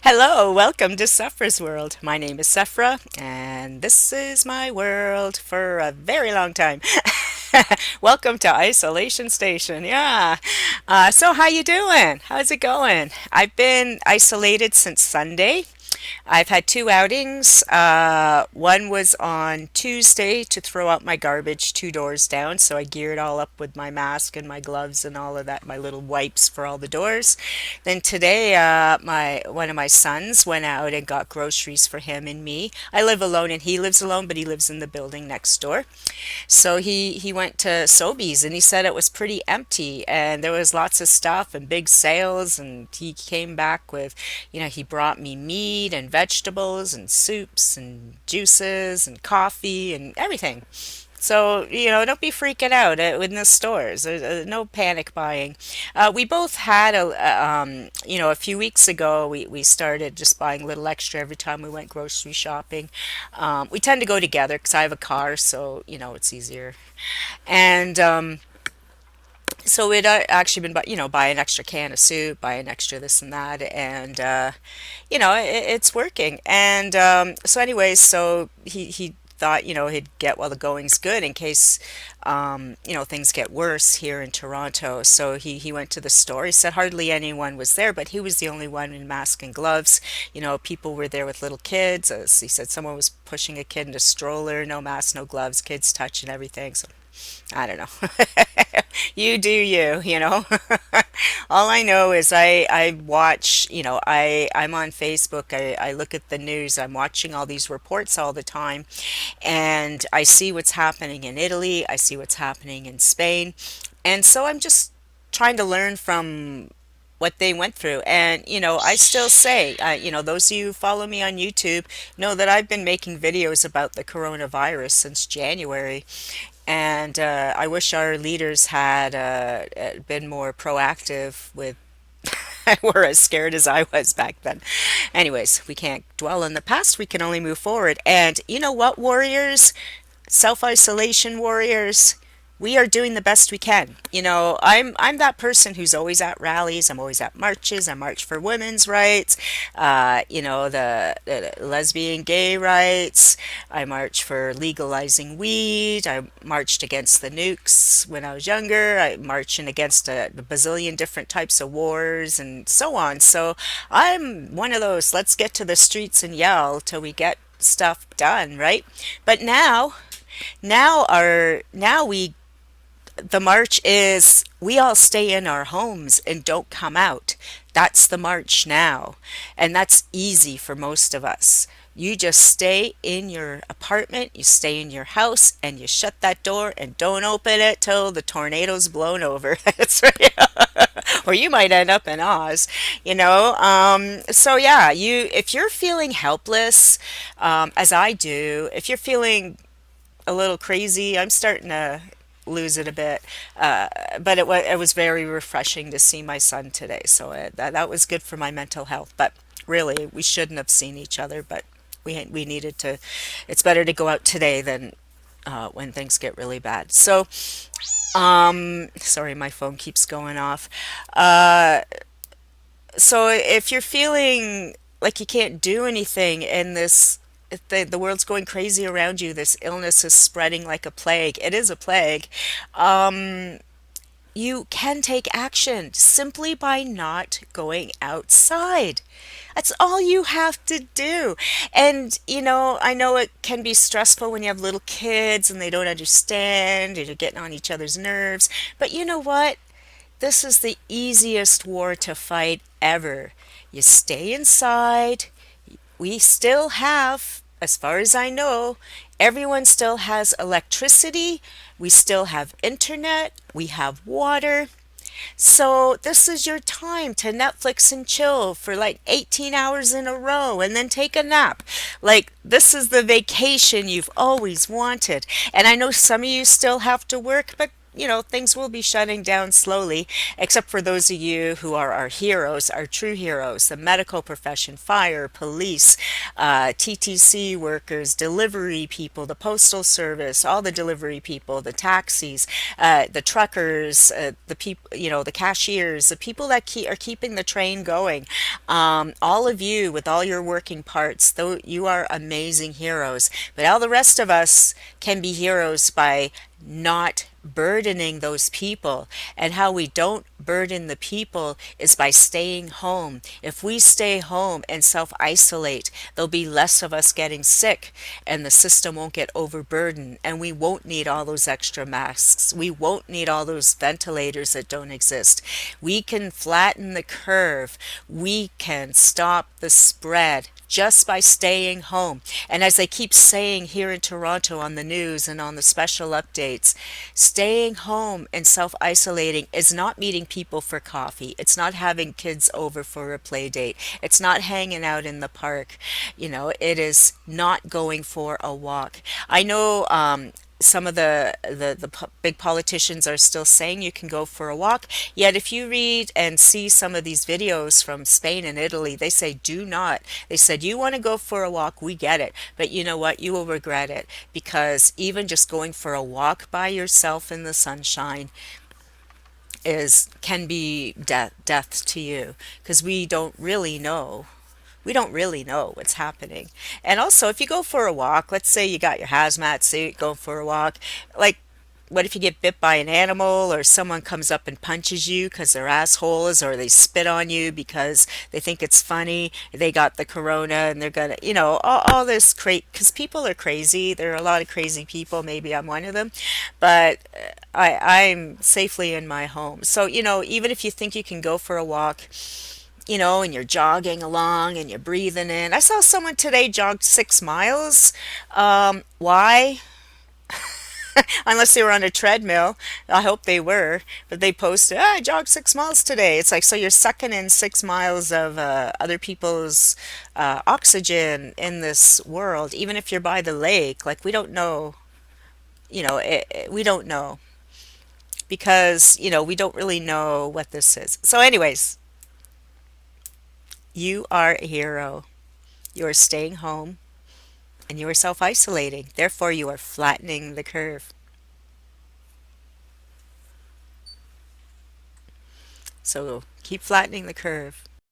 Hello, welcome to Sephra's World. My name is Sephra, and this is my world for a very long time. Welcome to Isolation Station. Yeah. So how you doing? How's it going? I've been isolated since Sunday. I've had two outings. One was on Tuesday to throw out my garbage two doors down, so I geared all up with my mask and my gloves and all of that, my little wipes for all the doors. Then today, my one of my sons went out and got groceries for him and me. I live alone and he lives alone, but he lives in the building next door. So he went to Sobeys and he said it was pretty empty and there was lots of stuff and big sales, and he came back with, he brought me meat and vegetables and soups and juices and coffee and everything. So, don't be freaking out in the stores. No panic buying. We both had a few weeks ago, we started just buying a little extra every time we went grocery shopping. We tend to go together because I have a car, so, it's easier. And so we'd actually been, buy an extra can of soup, buy an extra this and that, and it's working. And so, anyways, so he thought, he'd get while the going's good in case, things get worse here in Toronto. So he went to the store. He said hardly anyone was there, but he was the only one in mask and gloves. People were there with little kids. As he said, someone was pushing a kid in a stroller, no mask, no gloves, kids touching everything. So I don't know. You do you. All I know is I watch, I'm on Facebook, I look at the news, I'm watching all these reports all the time, and I see what's happening in Italy, I see what's happening in Spain, and so I'm just trying to learn from what they went through. And, I still say, those of you who follow me on YouTube know that I've been making videos about the coronavirus since January. And I wish our leaders had been more proactive with, were as scared as I was back then. Anyways, we can't dwell on the past, we can only move forward. And you know what, warriors? Self-isolation warriors, we are doing the best we can. I'm that person who's always at rallies, I'm always at marches. I march for women's rights, the lesbian gay rights. I march for legalizing weed. I marched against the nukes when I was younger. I marching against a bazillion different types of wars and so on. So I'm one of those, let's get to the streets and yell till we get stuff done, right? But now we the march is we all stay in our homes and don't come out. That's the march now. And that's easy for most of us. You just stay in your apartment, you stay in your house, and you shut that door and don't open it till the tornado's blown over. That's right. Or you might end up in Oz. So yeah, if you're feeling helpless, as I do, if you're feeling a little crazy. I'm starting to lose it a bit, but it was very refreshing to see my son today. So that was good for my mental health. But really, we shouldn't have seen each other. But we needed to. It's better to go out today than when things get really bad. So sorry, my phone keeps going off. Uh, so if you're feeling like you can't do anything in this, if the world's going crazy around you, this illness is spreading like a plague. It is a plague. Um, you can take action simply by not going outside. That's all you have to do. And, I know it can be stressful when you have little kids and they don't understand and you're getting on each other's nerves. But you know what? This is the easiest war to fight ever. You stay inside. We still have, as far as I know, everyone still has electricity. We still have internet. We have water. So this is your time to Netflix and chill for like 18 hours in a row and then take a nap. Like this is the vacation you've always wanted. And I know some of you still have to work, but things will be shutting down slowly, except for those of you who are our heroes, our true heroes, the medical profession, fire, police, TTC workers, delivery people, the postal service, all the delivery people, the taxis, the truckers, the people, the cashiers, the people that are keeping the train going. All of you with all your working parts, though you are amazing heroes. But all the rest of us can be heroes by not burdening those people. And how we don't burden the people is by staying home. If we stay home and self isolate, there'll be less of us getting sick, and the system won't get overburdened, and we won't need all those extra masks. We won't need all those ventilators that don't exist. We can flatten the curve. We can stop the spread just by staying home. And as they keep saying here in Toronto on the news and on the special updates, staying home and self isolating is not meeting people for coffee. It's not having kids over for a play date. It's not hanging out in the park. It is not going for a walk. I know some of the big politicians are still saying you can go for a walk. Yet if you read and see some of these videos from Spain and Italy, they say do not. They said you want to go for a walk, we get it, but you know what? You will regret it, because even just going for a walk by yourself in the sunshine is can be death to you, because we don't really know what's happening. And also, if you go for a walk, let's say you got your hazmat suit, go for a walk, like, what if you get bit by an animal, or someone comes up and punches you because they're assholes, or they spit on you because they think it's funny, they got the corona and they're gonna, all this because people are crazy. There are a lot of crazy people. Maybe I'm one of them, but I'm safely in my home. So, even if you think you can go for a walk, and you're jogging along and you're breathing in. I saw someone today jog 6 miles. Why? Unless they were on a treadmill. I hope they were. But they posted, I jogged 6 miles today. It's like, so you're sucking in 6 miles of other people's oxygen in this world, even if you're by the lake. Like, we don't know. We don't know, because, we don't really know what this is. So, anyways, you are a hero. You are staying home and you are self isolating. Therefore, you are flattening the curve. So keep flattening the curve.